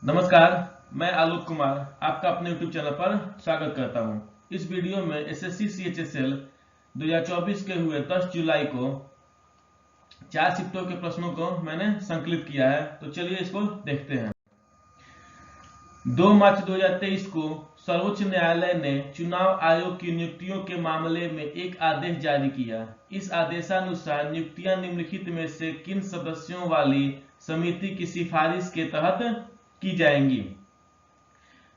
नमस्कार, मैं आलोक कुमार आपका अपने YouTube चैनल पर स्वागत करता हूं। इस वीडियो में एसएससी CHSL 2024 के हुए 10 जुलाई को 4 शिफ्टों के प्रश्नों को मैंने संकलित किया है, तो चलिए इसको देखते हैं। 2 मार्च 2023 को सर्वोच्च न्यायालय ने चुनाव आयोग की नियुक्तियों के मामले में एक आदेश जारी किया। इस आदेशानुसार नियुक्तियां निम्नलिखित में से किन सदस्यों वाली समिति की सिफारिश के तहत की जाएंगी?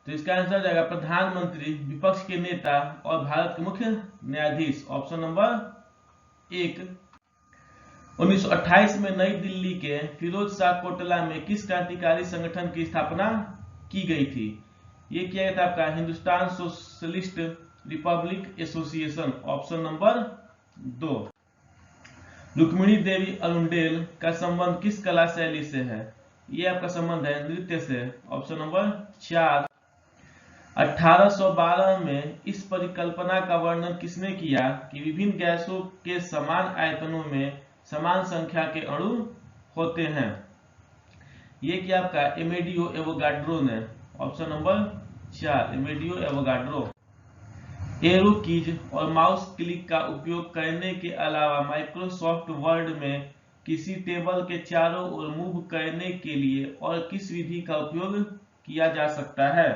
तो इसका आंसर जाएगा प्रधानमंत्री, विपक्ष के नेता और भारत के मुख्य न्यायाधीश। Option number 1। 1928 में नई दिल्ली के फिरोज शाह कोटला में किस क्रांतिकारी संगठन की स्थापना की गई थी? ये किया गया था आपका Hindustan Socialist Republic Association. Option number 2। Rukmini Devi Arundale का संबंध किस कला शैली से है? ये आपका संबंध है नृत्य से। Option number 4। 1812 में इस परिकल्पना का वर्णन किसने किया कि विभिन्न गैसों के समान आयतनों में समान संख्या के अणु होते हैं? ये क्या आपका एमेडियो एवोगाड्रो ने। Option number 4 Amedeo Avogadro. Arrow keys और माउस क्लिक का उपयोग करने के अलावा माइक्रोसॉफ्ट वर्ड में किसी टेबल के चारों ओर मूव करने के लिए और किस विधि का उपयोग किया जा सकता है?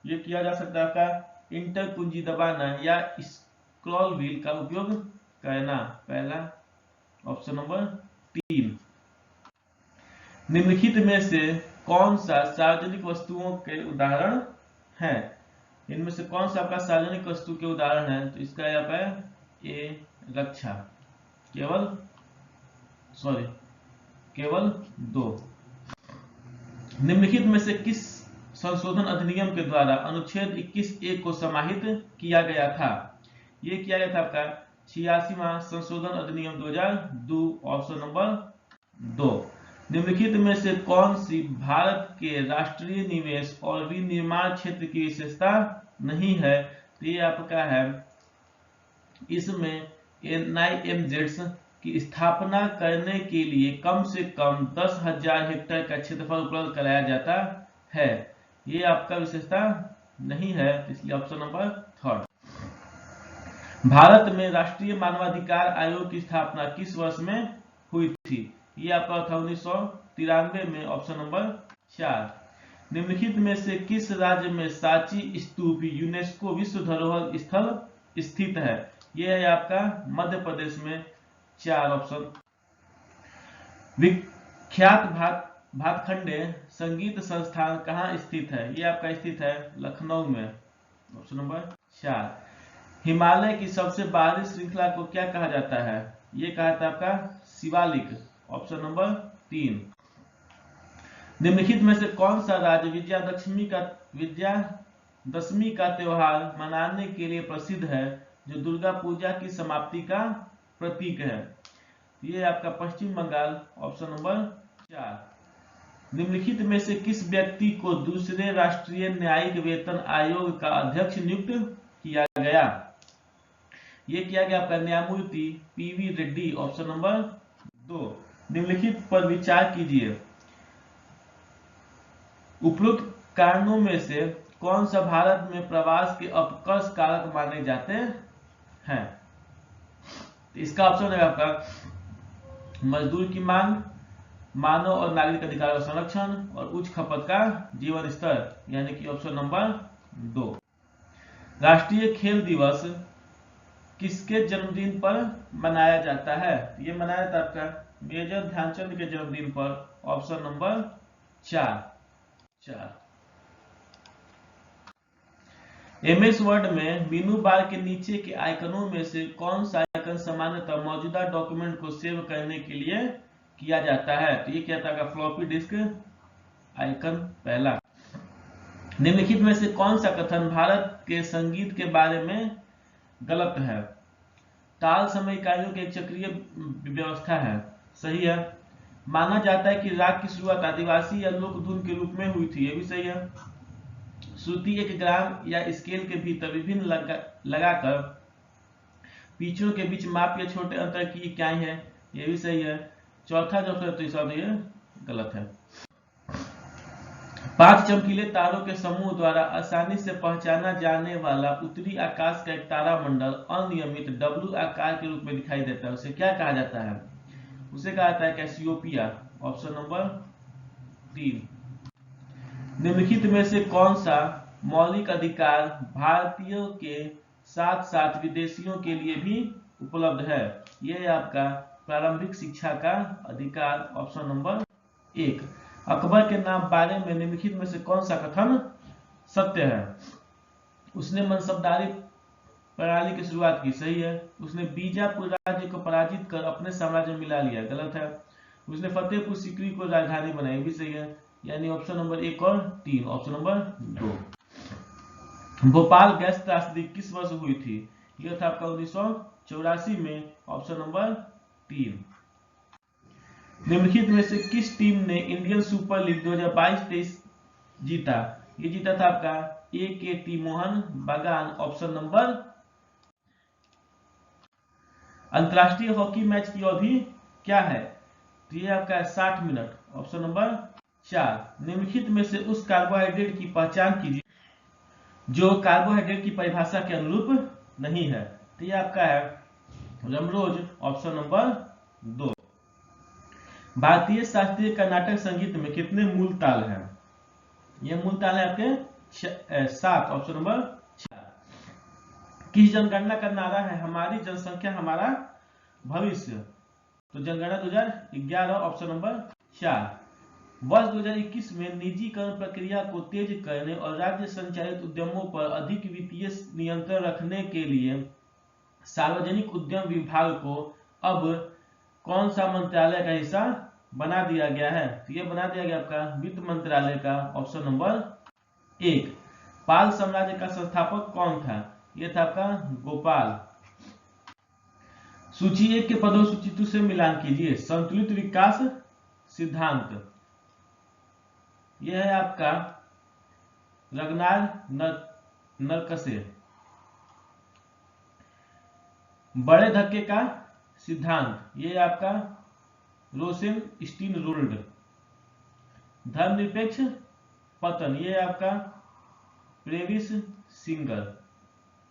ये किया जा सकता है आपका इंटर कुंजी दबाना या स्क्रॉल व्हील का उपयोग करना। पहला ऑप्शन नंबर 3। निम्नलिखित में से कौन सा सार्वजनिक वस्तुओं के उदाहरण है? इनमें से कौन सा आपका सार्वजनिक वस्तु के उदाहरण है? तो इसका यहाँ पे ए रक्षा। केवल 2। निम्नलिखित में से किस संशोधन अधिनियम के द्वारा अनुच्छेद 21A को समाहित किया गया था? ये किया गया था आपका 86वां संशोधन अधिनियम 2002। Option number 2। निम्नलिखित में से कौन सी भारत के राष्ट्रीय निवेश और विनिर्माण क्षेत्र की विशेषता नहीं है? तो ये आपका है, इसमें NIMZs की स्थापना करने के लिए कम से कम 10,000 हेक्टेयर का क्षेत्रफल उपलब्ध कराया जाता है। ये आपका विशेषता नहीं है, इसलिए ऑप्शन नंबर 3। भारत में राष्ट्रीय मानवाधिकार आयोग की स्थापना किस वर्ष में हुई थी? ये आपका था 1993 में। Option number 4। निम्नलिखित में से किस राज्य में सांची स्तूप यूनेस्को विश्व धरोहर स्थल स्थित है? यह है आपका मध्य प्रदेश में। 4 ऑप्शन। विख्यात भातखंडे संगीत संस्थान कहाँ स्थित है? ये आपका स्थित है लखनऊ में। Option number 4। हिमालय की सबसे बाहरी श्रृंखला को क्या कहा जाता है? ये कहा था आपका शिवालिक। Option number 3। निम्नलिखित में से कौन सा राज्य विजयादशमी का त्योहार मनाने के लिए प्रसिद्ध है, जो दुर्गा पूजा की समाप्ति का प्रतीक है? ये आपका पश्चिम बंगाल। Option number 4। निम्नलिखित में से किस व्यक्ति को दूसरे राष्ट्रीय न्यायिक वेतन आयोग का अध्यक्ष नियुक्त किया गया? ये किया गया आपका न्यायमूर्ति PV रेड्डी। Option number 2। निम्नलिखित पर विचार कीजिए, उपरोक्त कारणों में से कौन सा भारत में प्रवास के अपकर्ष कारक माने जाते हैं? इसका ऑप्शन है आपका मजदूर की मांग, मानव और नागरिक अधिकार का संरक्षण और उच्च खपत का जीवन स्तर, यानी कि ऑप्शन नंबर 2। राष्ट्रीय खेल दिवस किसके जन्मदिन पर मनाया जाता है? ये मनाया जाता है आपका मेजर ध्यानचंद के जन्मदिन पर। Option number 4। MS वर्ड में मेनू बार के नीचे के आइकनों में से कौन सा आइकन सामान्यतः मौजूदा डॉक्यूमेंट को सेव करने के लिए किया जाता है? तो ये क्या था, फ्लॉपी डिस्क आइकन पहला। निम्नलिखित में से कौन सा कथन भारत के संगीत के बारे में गलत है? ताल समय इकाइयों की एक चक्रीय व्यवस्था है। सही है। माना जाता है कि राग की शुरुआत आदिवासी या लोक धुन के रूप में हुई थी। ये भी सही है। श्रुति एक ग्राम या स्केल के भीतर विभिन्न लगाकर पिचों के बीच माप या छोटे अंतर की इकाई है। ये भी सही है। चौथा जो है तो ये गलत है। 5 चमकीले तारों के समूह द्वारा आसानी से पहचाना जाने वाला उत्तरी आकाश का एक तारामंडल अनियमित W आकार के रूप में दिखाई देता है, उसे क्या कहा जाता है? उसे कहा जाता है कैसियोपिया। Option number 3। निम्नलिखित में से कौन सा मौलिक अधिकार भारतीयों के साथ साथ विदेशियों के लिए भी उपलब्ध है? यह है आपका प्रारंभिक शिक्षा का अधिकार। Option number 1। अकबर के नाम बारे में निम्नलिखित में से कौन सा कथन सत्य है? उसने मनसबदारी प्रणाली की शुरुआत की, सही है। उसने बीजापुर राज्य को पराजित कर अपने साम्राज्य में मिला लिया, गलत है। उसने फतेहपुर सीकरी को राजधानी बनाई, भी सही है। यानी ऑप्शन नंबर 1 और 3। Option number 2। भोपाल गैस त्रासदी किस वर्ष हुई थी? यह था आपका 1984 में। Option number 3। निम्नलिखित में से किस टीम ने इंडियन सुपर लीग 2022-23 जीता? ये जीता था आपका AKT मोहन बागान। Option number. अंतरराष्ट्रीय हॉकी मैच की अवधि क्या है? तो ये आपका है 60 मिनट। Option number 4। निम्नलिखित में से उस कार्बोहाइड्रेट की पहचान कीजिए जो कार्बोहाइड्रेट की परिभाषा के अनुरूप नहीं है। तो ये आपका है रमरोज। Option number 2। भारतीय शास्त्रीय कर्नाटक संगीत में कितने मूल ताल हैं? ये मूल ताल है आपके 7। Option number 4। किस जनगणना का नारा है हमारी जनसंख्या हमारा भविष्य? तो जनगणना 2011। Option number 4। वर्ष 2021 में निजीकरण प्रक्रिया को तेज करने और राज्य संचालित उद्यमों पर अधिक वित्तीय नियंत्रण रखने के लिए सार्वजनिक उद्यम विभाग को अब कौन सा मंत्रालय का हिस्सा बना दिया गया है? तो यह बना दिया गया आपका वित्त मंत्रालय का। Option number 1। पाल साम्राज्य का संस्थापक कौन था? यह था आपका गोपाल। सूची 1 के पदों सूची 2 से मिलान कीजिए। संतुलित विकास सिद्धांत, यह है आपका रगनार नरकसे। बड़े धक्के का सिद्धांत, ये आपका रोसेन स्टीन रूल्ड। धर्मनिरपेक्ष पतन, ये आपका प्रेविस सिंगर।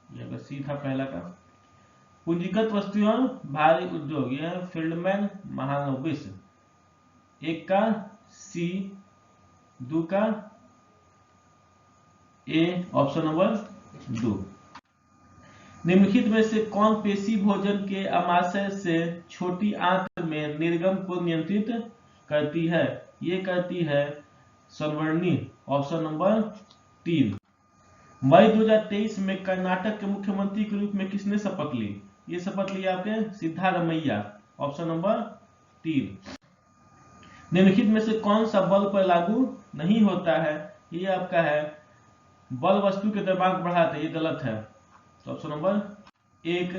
यह सी था पहला का। पूंजीगत वस्तुओं भारी उद्योग, यह फील्डमैन महानोबिस। 1 का सी, 2 का ए। Option number 2। निम्नलिखित में से कौन पेशी भोजन के आमाशय से छोटी आंत में निर्गम को नियंत्रित करती है? ये करती है संवर्णी। Option number 3। मई 2023 में कर्नाटक के मुख्यमंत्री के रूप में किसने शपथ ली? ये शपथ ली आपके सिद्धारमैया। Option number 3। निम्नलिखित में से कौन सा बल पर लागू नहीं होता है? ये आपका है बल वस्तु के द्रव्यमान को बढ़ाते, ये गलत है। Option number 1।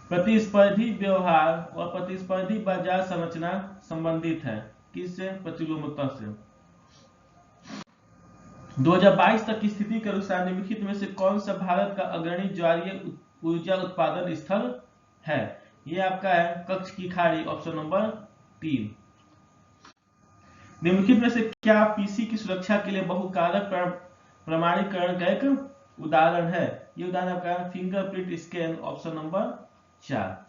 प्रतिस्पर्धी व्यवहार और प्रतिस्पर्धी बाजार संरचना संबंधित है किससे? प्रतिलोमता से। 2022 तक की स्थिति के अनुसार निम्नलिखित में से कौन सा भारत का अग्रणी ज्वारीय ऊर्जा उत्पादन स्थल है? ये आपका है कच्छ की खाड़ी। Option number 3। निम्नलिखित में से क्या पीसी की सुरक्षा के लिए बहुकारक प्रमाणीकरण का एक उदाहरण है? ये उदाहरण आपका फिंगरप्रिंट स्कैन। Option number 4।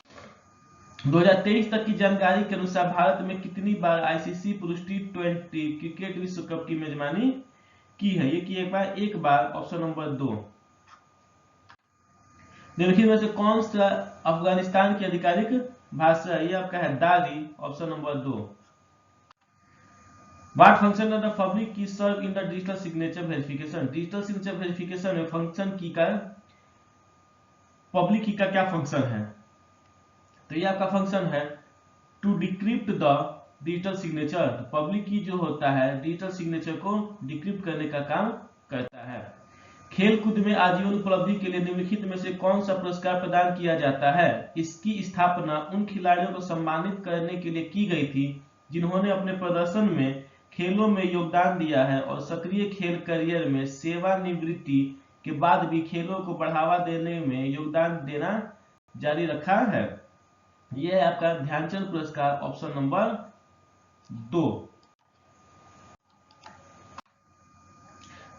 2023 तक की जानकारी के अनुसार भारत में कितनी बार आईसीसी पुरुष T20 क्रिकेट विश्व कप की मेजबानी की है? ये की एक बार। Option number 2। निम्नलिखित में से कौन सा अफगानिस्तान की आधिकारिक भाषा है? ये आपका है दारी। Option number 2। What function of the public key serve in the digital signature verification? Digital signature verification में फंक्शन की का पब्लिक की का क्या फंक्शन है? तो ये आपका फंक्शन है to decrypt the digital signature. Public key जो होता है डिजिटल सिग्नेचर को डिक्रिप्ट करने का काम करता है। खेल कूद में आजीवन उपलब्धि के लिए निम्नलिखित में से कौन सा पुरस्कार प्रदान किया जाता है? इसकी स्थापना उन खिलाड़ियों को सम्मानित करने के लिए की गई थी जिन्होंने अपने प्रदर्शन में खेलों में योगदान दिया है और सक्रिय खेल करियर में सेवानिवृत्ति के बाद भी खेलों को बढ़ावा देने में योगदान देना जारी रखा है। यह है आपका ध्यानचंद पुरस्कार। Option number 2।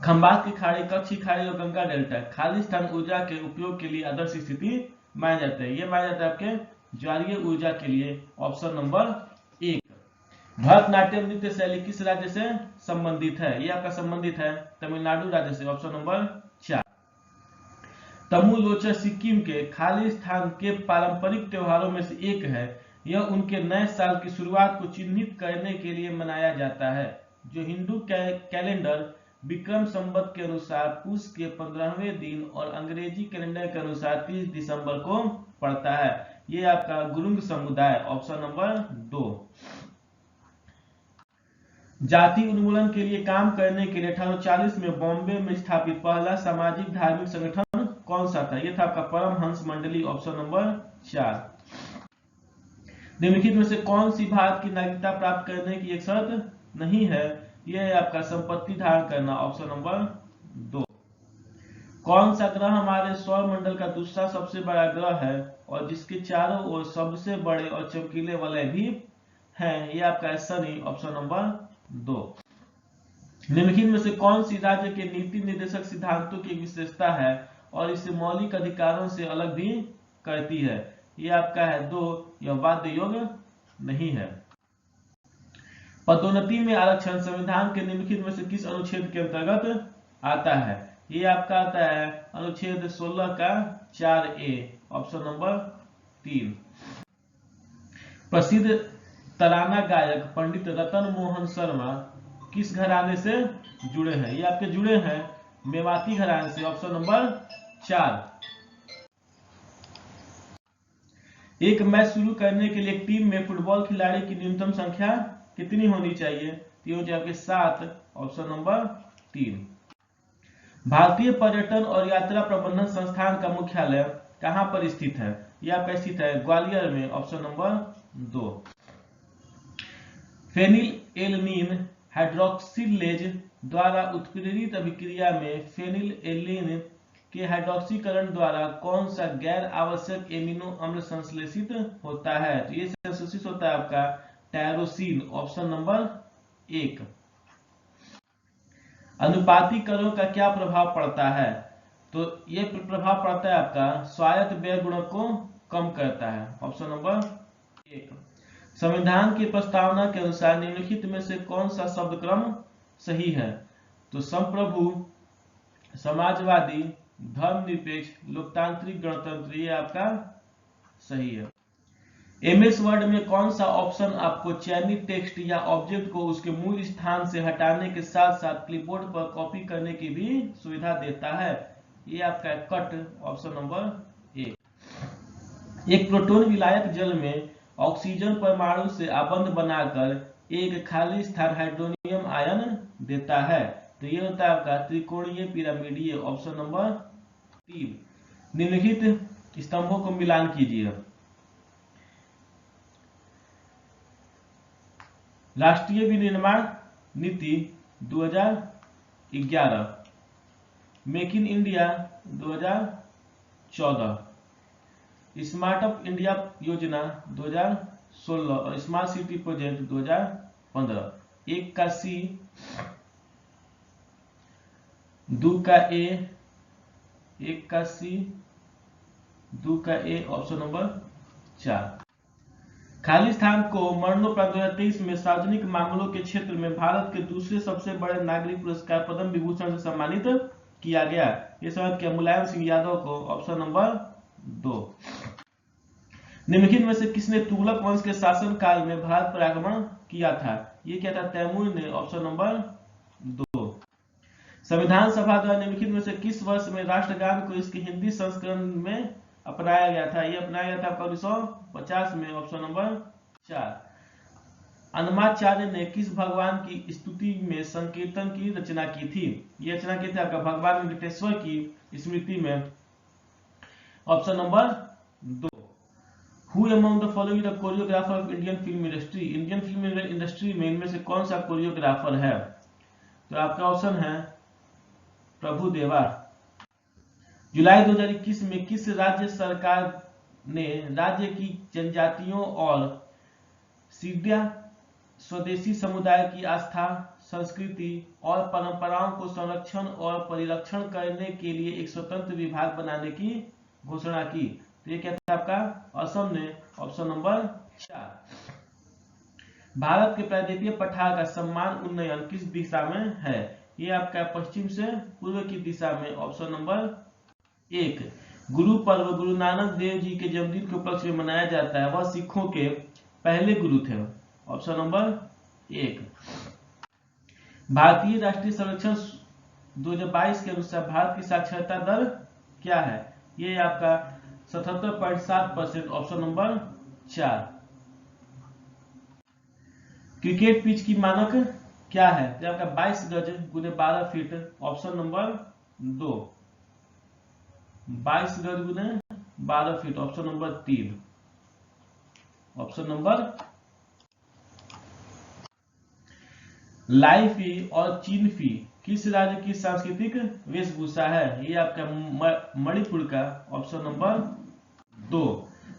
खंबात की खाड़ी, कच्छ की खाड़ी और गंगा डेल्टा खाली स्थान ऊर्जा के उपयोग के लिए आदर्श स्थिति माने जाते हैं। ये माना जाता है आपके ज्वारीय ऊर्जा के लिए। Option number 1। भरतनाट्यम नृत्य शैली किस राज्य से संबंधित है? ये आपका संबंधित है तमिलनाडु राज्य से। Option number 4। तमु लोचर सिक्किम के खाली स्थान के पारंपरिक त्योहारों में से एक है। यह उनके नए साल की शुरुआत को चिन्हित करने के लिए मनाया जाता है, जो हिंदू कैलेंडर विक्रम संवत के अनुसार पुष के 15वें दिन और अंग्रेजी कैलेंडर के अनुसार 30 दिसंबर को पड़ता है। ये आपका गुरुंग समुदाय। Option number 2। जाति उन्मूलन के लिए काम करने के लिए 1840 में बॉम्बे में स्थापित पहला सामाजिक धार्मिक संगठन कौन सा था? यह था आपका परमहंस मंडली। Option number 4। निम्नलिखित में से कौन सी भारत की नागरिकता प्राप्त करने की एक शर्त नहीं है? यह है आपका संपत्ति धारण करना। Option number 2। कौन सा ग्रह हमारे सौर मंडल का दूसरा सबसे बड़ा ग्रह है और जिसके चारों ओर सबसे बड़े और चमकीले वलय भी हैं? यह आपका शनि। Option number 2। निम्नलिखित में से कौन सी राज्य के नीति निर्देशक सिद्धांतों की विशेषता है और इसे मौलिक अधिकारों से अलग भी करती है? यह आपका है 2। यह वाद्य योग्य नहीं है। पदोन्नति में आरक्षण संविधान के निम्नलिखित में से किस अनुच्छेद के अंतर्गत आता है? ये आपका आता है अनुच्छेद 16 का 4A। Option number 3। प्रसिद्ध तराना गायक पंडित रतन मोहन शर्मा किस घराने से जुड़े हैं? ये आपके जुड़े हैं मेवाती घराने से। Option number 4। एक मैच शुरू करने के लिए टीम में फुटबॉल खिलाड़ी की न्यूनतम संख्या कितनी होनी चाहिए? ये हो जाए आपके 7। Option number 3। भारतीय पर्यटन और यात्रा प्रबंधन संस्थान का मुख्यालय कहां पर स्थित है? यह आपका स्थित है ग्वालियर में। Option number 2। फेनिलएलनिन हाइड्रोक्सिलेज द्वारा उत्प्रेरित अभिक्रिया में फेनिलएलनिन के हाइड्रोक्सीकरण द्वारा कौन सा गैर आवश्यक एमिनो अम्ल संश्लेषित होता है? तो ये संश्लेषित होता है आपका टायरोसिन। Option number 1। अनुपातीकरणों का क्या प्रभाव पड़ता है? तो ये प्रभाव पड़ता है आपका स्वायत्त व्यय गुणक को कम करता है। Option number 1। संविधान की प्रस्तावना के अनुसार निम्नलिखित में से कौन सा शब्द क्रम सही है? तो संप्रभु, समाजवादी, धर्मनिरपेक्ष, लोकतांत्रिक, गणतंत्र, ये आपका सही है। एमएस वर्ड में कौन सा ऑप्शन आपको चयनित टेक्स्ट या ऑब्जेक्ट को उसके मूल स्थान से हटाने के साथ साथ क्लिपबोर्ड पर कॉपी करने की भी सुविधा देता है? ये आपका कट। Option number 1। एक प्रोटॉन विलायक जल में ऑक्सीजन परमाणु से आबंध बनाकर एक खाली स्थान हाइड्रोनियम आयन देता है। तो ये होता है आपका त्रिकोणीय पिरामिडीय। Option number 3। निम्नलिखित स्तंभों को मिलान कीजिए। राष्ट्रीय विनिर्माण नीति 2011, मेक इन इंडिया 2014, स्मार्टअप इंडिया योजना 2016 और स्मार्ट सिटी प्रोजेक्ट 2015। 1 का C, 2 का A, 1 का C, 2 का A। Option number 4। खाली स्थान को मरणोपरांत 2023 में सार्वजनिक मामलों के क्षेत्र में भारत के दूसरे सबसे बड़े नागरिक पुरस्कार पद्म विभूषण से सम्मानित किया गया। ये सम्मानित किया मुलायम सिंह यादव को। Option number 2। निम्नलिखित में से किसने तुगलक वंश के शासन काल में भारत पर आक्रमण किया था? ये क्या था? तैमूर ने। Option number 2। संविधान सभा द्वारा निम्नलिखित में से किस वर्ष में राष्ट्रगान को इसके हिंदी संस्करण में अपनाया गया था? यह अपनाया गया था 1950 में। Option number 4। अन्नमाचार्य ने किस भगवान की स्तुति में संकीर्तन की रचना की थी? यह रचना की थी आपका भगवान वेंकटेश्वर की स्मृति में। Option number 2। Who among the following the choreographer of Indian film industry? Indian film industry में इनमें से कौन सा कोरियोग्राफर है? तो आपका ऑप्शन है प्रभु देवा। जुलाई 2021 में किस राज्य सरकार ने राज्य की जनजातियों और सीडिया स्वदेशी समुदाय की आस्था, संस्कृति और परंपराओं को संरक्षण और परिरक्षण करने के लिए एक स्वतंत्र विभाग बनाने की घोषणा की। तो ये क्या था आपका असम ने, ऑप्शन नंबर 4। भारत के प्रायद्वीपीय पठार का सम्मान उन्नयन किस दिशा में है? ये आपका पश्चिम से पूर्व की दिशा में, ऑप्शन नंबर 1। गुरु पर्व गुरु नानक देव जी के जन्मदिन के उपलक्ष्य में मनाया जाता है, वह सिखों के पहले गुरु थे, ऑप्शन नंबर 1। भारतीय राष्ट्रीय सर्वेक्षण 2022 के अनुसार भारत की साक्षरता दर क्या है? ये आपका 77.7%, ऑप्शन नंबर 4। क्रिकेट पिच की मानक क्या है? ये आपका 22 गज गुने 12 फीट, ऑप्शन नंबर 2। 22 गज गुने 12 feet, option number 3। Option number लाई फी और चीन फी किस राज्य की सांस्कृतिक वेशभूषा है? ये आपका मणिपुर का, ऑप्शन नंबर 2।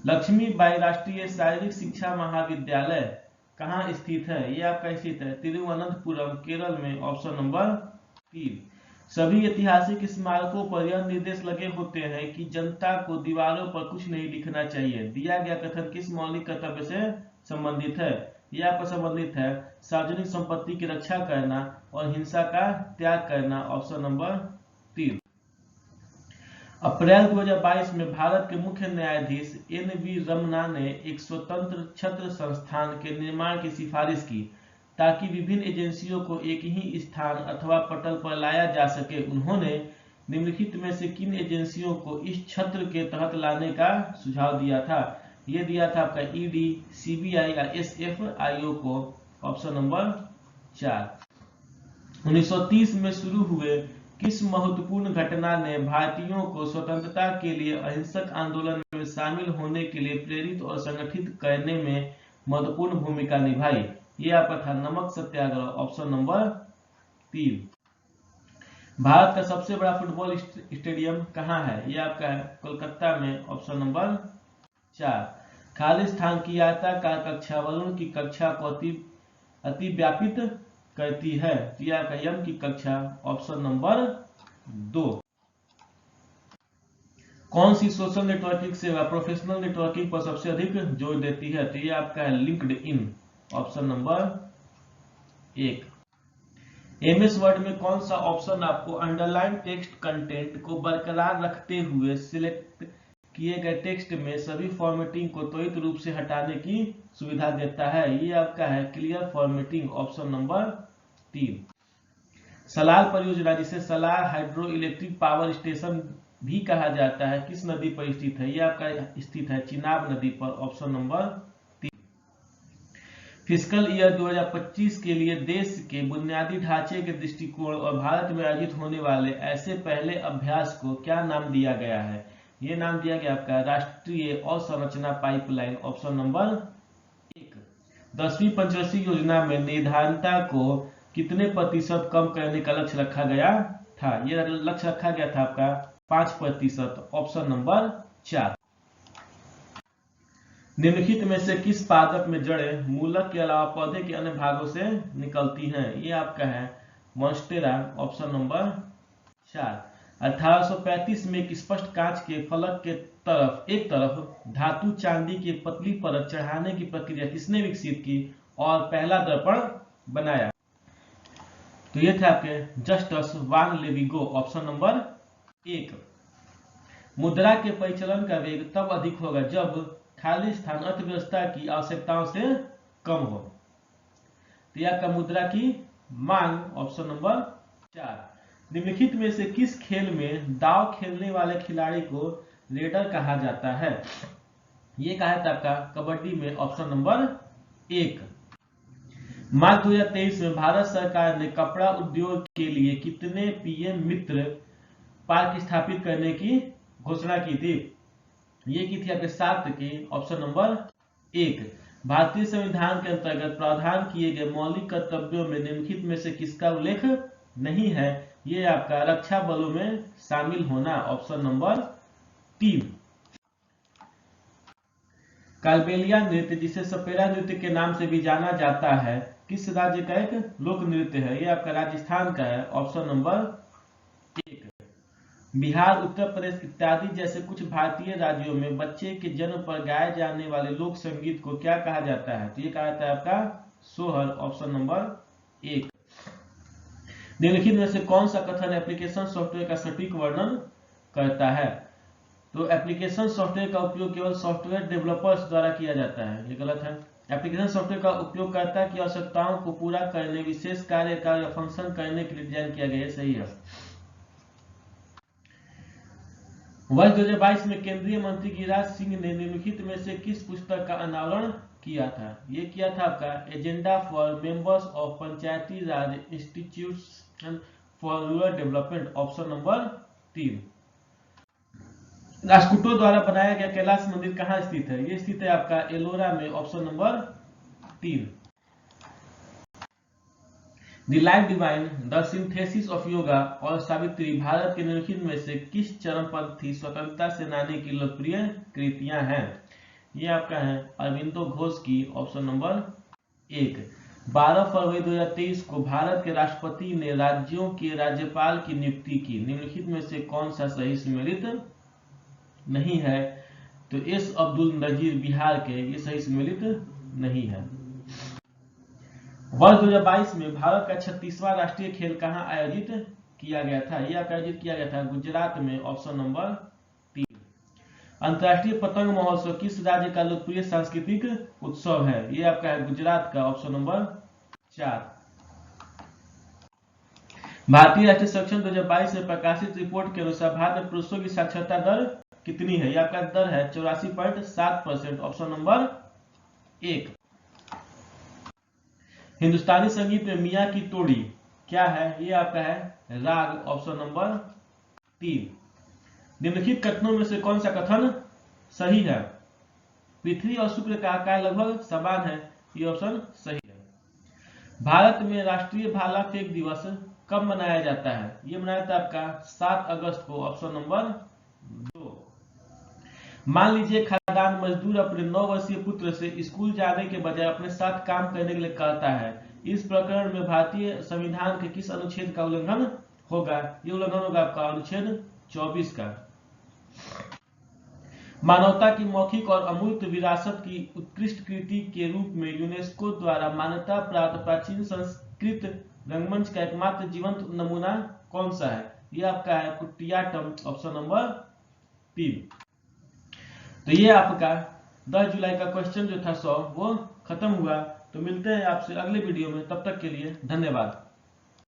लक्ष्मीबाई राष्ट्रीय शारीरिक शिक्षा महाविद्यालय कहाँ स्थित है? ये आपका स्थित है तिरुवनंतपुरम, केरल में, ऑप्शन नंबर 3। सभी ऐतिहासिक स्मारकों पर यह निर्देश लगे होते हैं कि जनता को दीवारों पर कुछ नहीं लिखना चाहिए। दिया गया कथन किस मौलिक कर्तव्य से संबंधित है? यह आपका संबंधित है सार्वजनिक संपत्ति की रक्षा करना और हिंसा का त्याग करना, ऑप्शन नंबर 3। अप्रैल 2022 में भारत के मुख्य न्यायाधीश NV रमना ने एक स्वतंत्र छत्र संस्थान के निर्माण की सिफारिश की ताकि विभिन्न एजेंसियों को एक ही स्थान अथवा पटल पर लाया जा सके। उन्होंने निम्नलिखित में से किन एजेंसियों को इस छत्र के तहत लाने का सुझाव दिया था? ये दिया था आपका ED, CBI या SFIO को, ऑप्शन नंबर 4। 1930 में शुरू हुए किस महत्वपूर्ण घटना ने भारतीयों को स्वतंत्रता के लिए अहिंसक आंदोलन में शामिल होने के लिए प्रेरित और संगठित करने में महत्वपूर्ण भूमिका निभाई? ये आपका था नमक सत्याग्रह, ऑप्शन नंबर 3। भारत का सबसे बड़ा फुटबॉल स्टेडियम कहाँ है? ये आपका है कोलकाता में, ऑप्शन नंबर 4। खालिस्तान की आयताकार कक्षा वरुण की कक्षा को अतिव्यापित करती है, तो यह आपका यम की कक्षा, ऑप्शन नंबर 2। कौन सी सोशल नेटवर्किंग सेवा प्रोफेशनल नेटवर्किंग पर सबसे अधिक जोर देती है? तो ये आपका है LinkedIn, option number 1। MS word में कौन सा ऑप्शन आपको अंडरलाइन टेक्स्ट कंटेंट को बरकरार रखते हुए सिलेक्ट किए गए टेक्स्ट में सभी फॉर्मेटिंग को त्वरित रूप से हटाने की सुविधा देता है? ये आपका है clear formatting, option number 3। Salaar परियोजना, जिसे Salaar hydro electric power station भी कहा जाता है, किस नदी पर स्थित है? यह आपका स्थित है चिनाब नदी पर, ऑप्शन नंबर 3। फिस्कल ईयर 2025 के लिए देश के बुनियादी ढांचे के दृष्टिकोण और भारत में आयोजित होने वाले ऐसे पहले अभ्यास को क्या नाम दिया गया है? ये नाम दिया गया आपका राष्ट्रीय अवसंरचना पाइपलाइन, ऑप्शन नंबर 1। 10वीं पंचवर्षीय योजना में निर्धारिता को कितने प्रतिशत कम करने का लक्ष्य रखा गया था? यह लक्ष्य रखा गया था आपका 5%, ऑप्शन नंबर 4। निम्नलिखित में से किस पादप में जड़ें मूलक के अलावा पौधे के अन्य भागों से निकलती हैं? ये आपका है मॉन्स्टेरा, ऑप्शन नंबर 4। 1835 में एक स्पष्ट कांच के फलक के एक तरफ धातु चांदी की एक पतली परत चढ़ाने की प्रक्रिया किसने विकसित की और पहला दर्पण बनाया? तो ये थे आपके जस्टस वान लेविगो, ऑप्शन नंबर 1। मुद्रा के परिचालन का वेग तब अधिक होगा जब खाली स्थान अर्थव्यवस्था की आवश्यकताओं से कम हो। तो यह का मुद्रा की मांग, ऑप्शन नंबर 4। निम्नलिखित में से किस खेल में दाव खेलने वाले खिलाड़ी को रेडर कहा जाता है? ये कहा था आपका कबड्डी में, ऑप्शन नंबर 1। मार्च 2023 में भारत सरकार ने कपड़ा उद्योग के लिए कितने PM मित्र पार्क स्थापित करने की घोषणा की थी? ये की थी आपके 7 की, ऑप्शन नंबर 1। भारतीय संविधान के अंतर्गत प्रावधान किए गए मौलिक कर्तव्यों में निम्नलिखित में से किसका उल्लेख नहीं है? ये आपका रक्षा बलों में शामिल होना, ऑप्शन नंबर 3। कालबेलिया नृत्य, जिसे सपेरा नृत्य के नाम से भी जाना जाता है, किस राज्य का एक लोक नृत्य है? ये आपका राजस्थान का है, ऑप्शन नंबर 1। बिहार, उत्तर प्रदेश इत्यादि जैसे कुछ भारतीय राज्यों में बच्चे के जन्म पर गाए जाने वाले लोक संगीत को क्या कहा जाता है? तो ये कहा जाता है आपका सोहर, ऑप्शन नंबर 1। निम्नलिखित में से कौन सा कथन एप्लीकेशन सॉफ्टवेयर का सटीक वर्णन करता है? तो एप्लीकेशन सॉफ्टवेयर का उपयोग केवल सॉफ्टवेयर डेवलपर्स द्वारा किया जाता है, ये गलत है। एप्लीकेशन सॉफ्टवेयर का उपयोगकर्ता की आवश्यकताओं को पूरा करने, विशेष कार्य का या फंक्शन करने के लिए डिजाइन किया गया है, सही है। वर्ष 2022 में केंद्रीय मंत्री गिरिराज सिंह ने निम्नलिखित में से किस पुस्तक का अनावरण किया था? ये किया था आपका agenda for members of Panchayati Raj institution for rural development, option number 3। राष्ट्रकूटों द्वारा बनाया गया कैलाश मंदिर कहाँ स्थित है? ये स्थित है आपका एलोरा में, option number 3। The life divine, the synthesis of yoga और सावित्री भारत के निम्नलिखित में से किस चरमपंथी स्वतंत्रता सेनानी की लोकप्रिय कृतियां हैं? ये आपका है अरविंदो घोष की, ऑप्शन नंबर 1। 12 फरवरी 2023 को भारत के राष्ट्रपति ने राज्यों के राज्यपाल की नियुक्ति की, निम्नलिखित में से कौन सा सही सम्मिलित नहीं है? तो एस अब्दुल नजीर बिहार के, ये सही सम्मिलित नहीं है। वर्ष 2022 में भारत का 36वां राष्ट्रीय खेल कहां आयोजित किया गया था? यह आयोजित किया गया था गुजरात में, ऑप्शन नंबर 3। अंतर्राष्ट्रीय पतंग महोत्सव किस राज्य का लोकप्रिय सांस्कृतिक उत्सव है? यह आपका है गुजरात का, ऑप्शन नंबर 4। भारतीय राष्ट्रीय सर्वेक्षण 2022 में प्रकाशित रिपोर्ट के अनुसार भारत में पुरुषों की साक्षरता दर कितनी है? यह आपका दर है 84.7%, ऑप्शन नंबर 1। हिंदुस्तानी संगीत में मियां की तोड़ी क्या है? ये आपका है राग, ऑप्शन नंबर 3। निम्नलिखित कथनों में से कौन सा कथन सही है? पृथ्वी और शुक्र का आकार लगभग समान है, ये ऑप्शन सही है। भारत में राष्ट्रीय भाला फेंक दिवस कब मनाया जाता है? ये मनाया जाता है आपका 7 अगस्त को, ऑप्शन नंबर 2। मान लीजिए खादान मजदूर अपने 9 वर्षीय पुत्र से स्कूल जाने के बजाय अपने साथ काम करने के लिए कहता है, इस प्रकरण में भारतीय संविधान के किस अनुच्छेद का उल्लंघन होगा? ये उल्लंघन होगा आपका अनुच्छेद 24 का। मानवता की मौखिक और अमूर्त विरासत की उत्कृष्ट कृति के रूप में यूनेस्को द्वारा मान्यता प्राप्त प्राचीन संस्कृत रंगमंच का एकमात्र जीवंत नमूना कौन सा है? ये आपका है कुटियाट्टम, ऑप्शन नंबर 3। तो ये आपका 10 जुलाई का क्वेश्चन जो था 100 वो खत्म हुआ। तो मिलते हैं आपसे अगले वीडियो में, तब तक के लिए धन्यवाद।